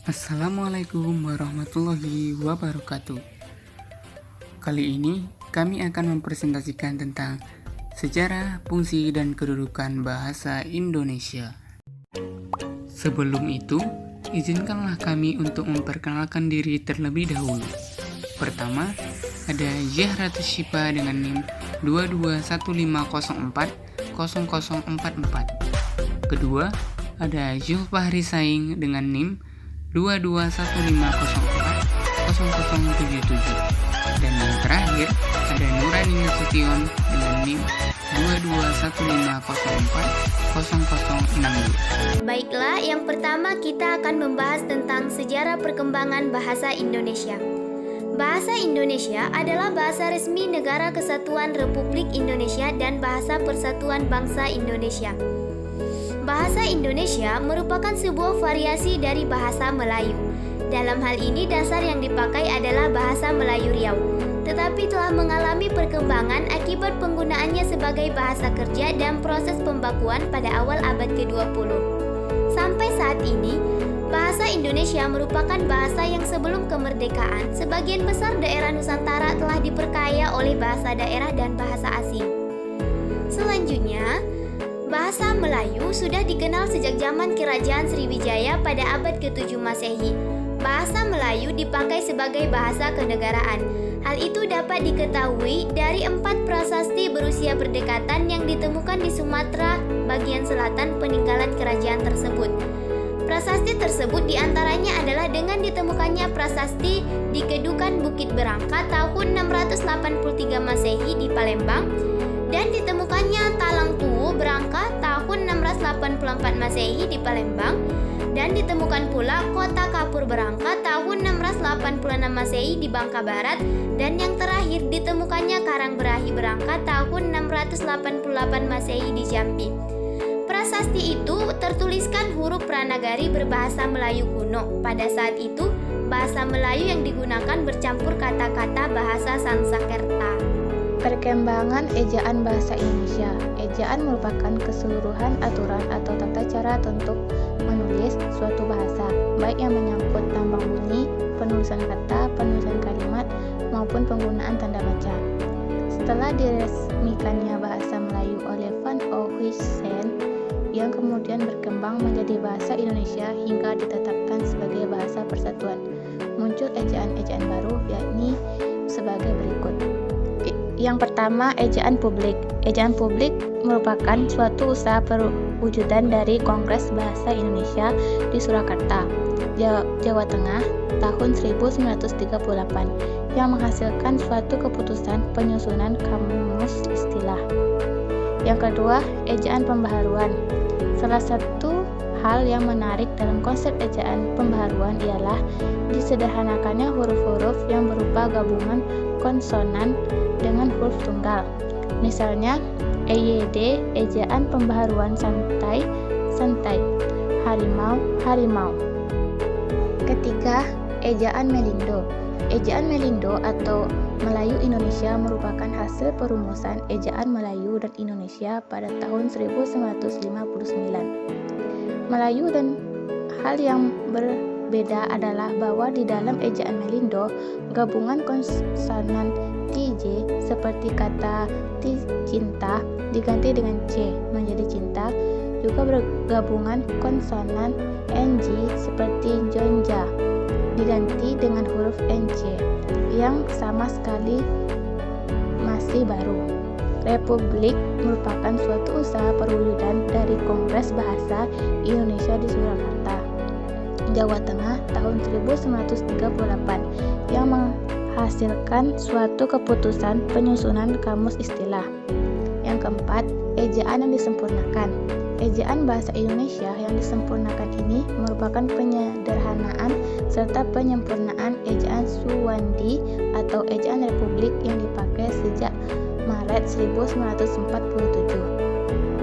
Assalamualaikum warahmatullahi wabarakatuh. Kali ini kami akan mempresentasikan tentang sejarah, fungsi, dan kedudukan bahasa Indonesia. Sebelum itu, izinkanlah kami untuk memperkenalkan diri terlebih dahulu. Pertama, ada Zahratus Syifa dengan NIM 2215040044. Kedua, ada Zulfahri Saing dengan NIM 2215040077. Dan yang terakhir ada Nurani Nasution dengan NIM 2215040062. Baiklah, yang pertama kita akan membahas tentang sejarah perkembangan bahasa Indonesia. Bahasa Indonesia adalah bahasa resmi Negara Kesatuan Republik Indonesia dan bahasa Persatuan Bangsa Indonesia. Bahasa Indonesia merupakan sebuah variasi dari bahasa Melayu. Dalam hal ini dasar yang dipakai adalah bahasa Melayu Riau, tetapi telah mengalami perkembangan akibat penggunaannya sebagai bahasa kerja dan proses pembakuan pada awal abad ke-20. Sampai saat ini, bahasa Indonesia merupakan bahasa yang sebelum kemerdekaan, sebagian besar daerah Nusantara telah diperkaya oleh bahasa daerah dan bahasa asing. Selanjutnya, bahasa Melayu sudah dikenal sejak zaman Kerajaan Sriwijaya pada abad ke-7 Masehi. Bahasa Melayu dipakai sebagai bahasa kenegaraan. Hal itu dapat diketahui dari 4 prasasti berusia berdekatan yang ditemukan di Sumatera bagian selatan peninggalan kerajaan tersebut. Prasasti tersebut diantaranya adalah dengan ditemukannya prasasti di Kedukan Bukit Berangka tahun 683 Masehi di Palembang, dan ditemukannya Talang Tuwu Berangka tahun 684 Masehi di Palembang, dan ditemukan pula Kota Kapur Berangka tahun 686 Masehi di Bangka Barat, dan yang terakhir ditemukannya Karang Berahi Berangka tahun 688 Masehi di Jambi. Prasasti itu tertuliskan huruf Pranagari berbahasa Melayu kuno. Pada saat itu, bahasa Melayu yang digunakan bercampur kata-kata bahasa Sanskerta. Perkembangan ejaan bahasa Indonesia. Ejaan merupakan keseluruhan aturan atau tata cara untuk menulis suatu bahasa, baik yang menyangkut tambang bunyi, penulisan kata, penulisan kalimat, maupun penggunaan tanda baca. Setelah diresmikannya bahasa Melayu oleh Van Ohuijsen, yang kemudian berkembang menjadi bahasa Indonesia hingga ditetapkan sebagai bahasa persatuan, muncul ejaan-ejaan baru, yakni sebagai berikut. Yang pertama, ejaan publik. Ejaan publik merupakan suatu usaha perwujudan dari Kongres Bahasa Indonesia di Surakarta, Jawa Tengah tahun 1938 yang menghasilkan suatu keputusan penyusunan kamus istilah. Yang kedua, ejaan pembaharuan. Salah satu hal yang menarik dalam konsep ejaan pembaharuan ialah disederhanakannya huruf-huruf yang berupa gabungan konsonan dengan huruf tunggal. Misalnya, EYD, ejaan pembaharuan santai, santai, harimau, harimau. Ketiga, ejaan Melindo. Ejaan Melindo atau Melayu Indonesia merupakan hasil perumusan ejaan Melayu dan Indonesia pada tahun 1959. Melayu dan hal yang berbeda adalah bahwa di dalam ejaan Melindo, gabungan konsonan TJ seperti kata cinta diganti dengan C menjadi cinta, juga bergabungan konsonan NG seperti jonja diganti dengan huruf NC yang sama sekali masih baru. Republik merupakan suatu usaha perwujudan dari Kongres Bahasa Indonesia di Surakarta, Jawa Tengah tahun 1938 yang menghasilkan suatu keputusan penyusunan kamus istilah. Yang keempat, ejaan yang disempurnakan. Ejaan bahasa Indonesia yang disempurnakan ini merupakan penyederhanaan serta penyempurnaan ejaan Suwandi atau ejaan Republik yang dipakai sejak Maret 1947.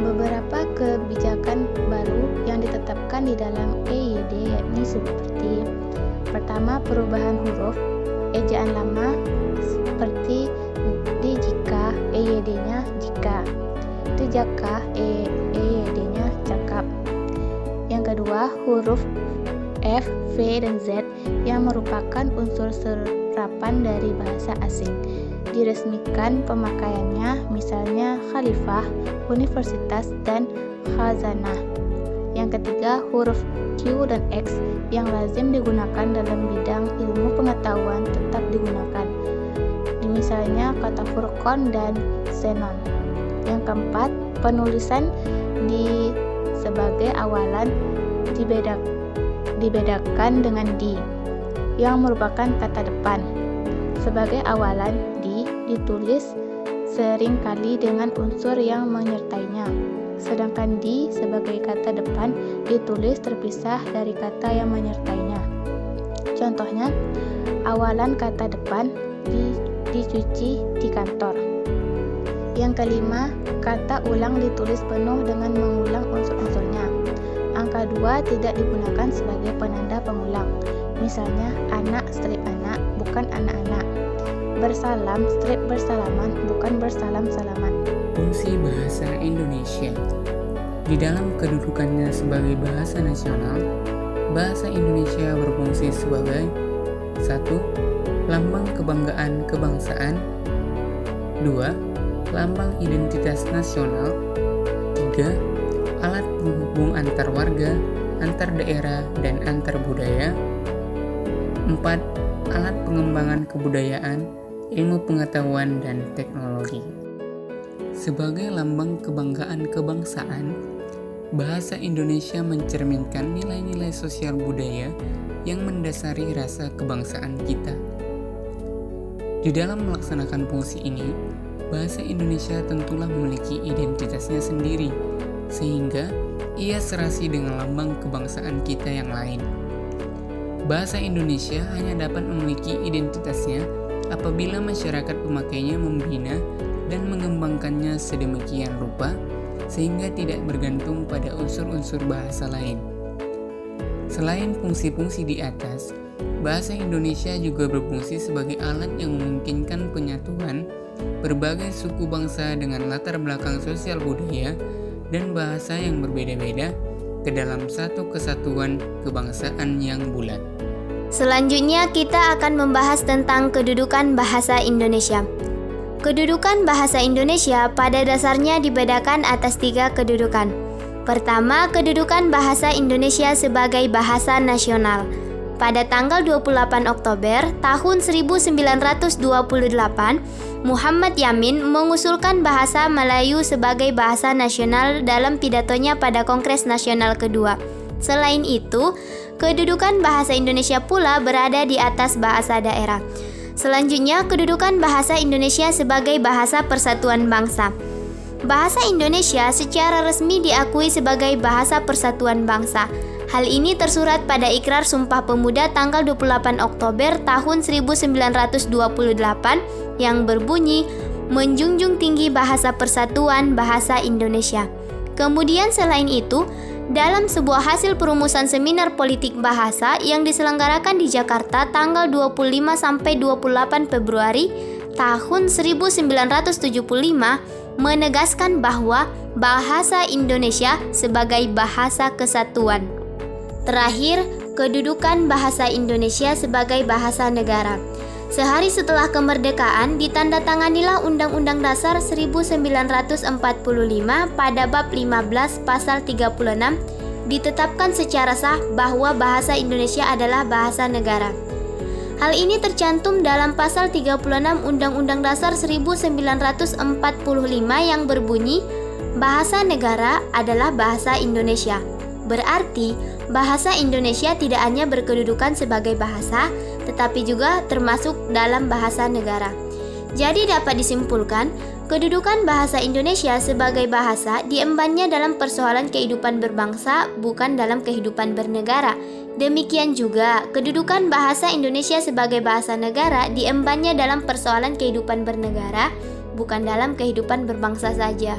Beberapa kebijakan baru yang ditetapkan di dalam EYD yakni seperti: pertama, perubahan huruf. Ejaan lama seperti di jika, EYD-nya jika. Itu jaka, EYD-nya cakap. Yang kedua, huruf F, V, dan Z yang merupakan unsur serapan dari bahasa asing. Diresmikan pemakaiannya misalnya khalifah, universitas, dan khazanah. Yang ketiga, huruf Q dan X yang lazim digunakan dalam bidang ilmu pengetahuan tetap digunakan. Misalnya kata furqan dan xenon. Yang keempat, penulisan sebagai awalan dibedakan dengan di yang merupakan kata depan. Sebagai awalan ditulis seringkali dengan unsur yang menyertainya. Sedangkan di sebagai kata depan ditulis terpisah dari kata yang menyertainya. Contohnya, awalan kata depan dicuci di kantor. Yang kelima, kata ulang ditulis penuh dengan mengulang unsur-unsurnya. Angka 2 tidak digunakan sebagai penanda pengulang. Misalnya, anak strip anak, bukan anak-anak. Bersalam strip bersalaman, bukan bersalam-salaman. Fungsi bahasa Indonesia. Di dalam kedudukannya sebagai bahasa nasional, bahasa Indonesia berfungsi sebagai 1. Lambang kebanggaan kebangsaan. 2. Lambang identitas nasional. 3. Alat penghubung antar warga, antar daerah, dan antar budaya. 4. Alat pengembangan kebudayaan, ilmu pengetahuan, dan teknologi. Sebagai lambang kebanggaan kebangsaan, bahasa Indonesia mencerminkan nilai-nilai sosial budaya yang mendasari rasa kebangsaan kita. Di dalam melaksanakan fungsi ini, bahasa Indonesia tentulah memiliki identitasnya sendiri, sehingga ia serasi dengan lambang kebangsaan kita yang lain. Bahasa Indonesia hanya dapat memiliki identitasnya apabila masyarakat pemakainya membina dan mengembangkannya sedemikian rupa sehingga tidak bergantung pada unsur-unsur bahasa lain. Selain fungsi-fungsi di atas, bahasa Indonesia juga berfungsi sebagai alat yang memungkinkan penyatuan berbagai suku bangsa dengan latar belakang sosial budaya dan bahasa yang berbeda-beda ke dalam satu kesatuan kebangsaan yang bulat. Selanjutnya kita akan membahas tentang kedudukan bahasa Indonesia. Kedudukan bahasa Indonesia pada dasarnya dibedakan atas 3 kedudukan. Pertama, kedudukan bahasa Indonesia sebagai bahasa nasional. Pada tanggal 28 Oktober tahun 1928, Muhammad Yamin mengusulkan bahasa Melayu sebagai bahasa nasional dalam pidatonya pada Kongres Nasional kedua. Selain itu, kedudukan bahasa Indonesia pula berada di atas bahasa daerah. Selanjutnya, kedudukan bahasa Indonesia sebagai bahasa persatuan bangsa. Bahasa Indonesia secara resmi diakui sebagai bahasa persatuan bangsa. Hal ini tersurat pada Ikrar Sumpah Pemuda tanggal 28 Oktober tahun 1928 yang berbunyi, menjunjung tinggi bahasa persatuan bahasa Indonesia. Kemudian selain itu, dalam sebuah hasil perumusan seminar politik bahasa yang diselenggarakan di Jakarta tanggal 25-28 Februari tahun 1975 menegaskan bahwa bahasa Indonesia sebagai bahasa kesatuan. Terakhir, kedudukan bahasa Indonesia sebagai bahasa negara. Sehari setelah kemerdekaan, ditandatanganilah Undang-Undang Dasar 1945 pada bab 15 pasal 36 ditetapkan secara sah bahwa bahasa Indonesia adalah bahasa negara. Hal ini tercantum dalam pasal 36 Undang-Undang Dasar 1945 yang berbunyi, bahasa negara adalah bahasa Indonesia. Berarti, bahasa Indonesia tidak hanya berkedudukan sebagai bahasa, tetapi juga termasuk dalam bahasa negara. Jadi dapat disimpulkan, kedudukan bahasa Indonesia sebagai bahasa diembannya dalam persoalan kehidupan berbangsa, bukan dalam kehidupan bernegara. Demikian juga, kedudukan bahasa Indonesia sebagai bahasa negara diembannya dalam persoalan kehidupan bernegara, bukan dalam kehidupan berbangsa saja.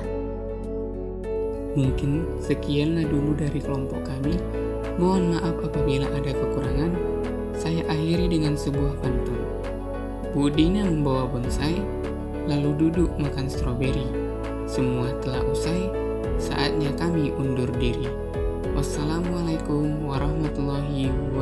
Mungkin sekianlah dulu dari kelompok kami. Mohon maaf apabila ada kekurangan. Saya akhiri dengan sebuah pantun. Bu Dina membawa bonsai, lalu duduk makan stroberi. Semua telah usai, saatnya kami undur diri. Wassalamualaikum warahmatullahi wabarakatuh.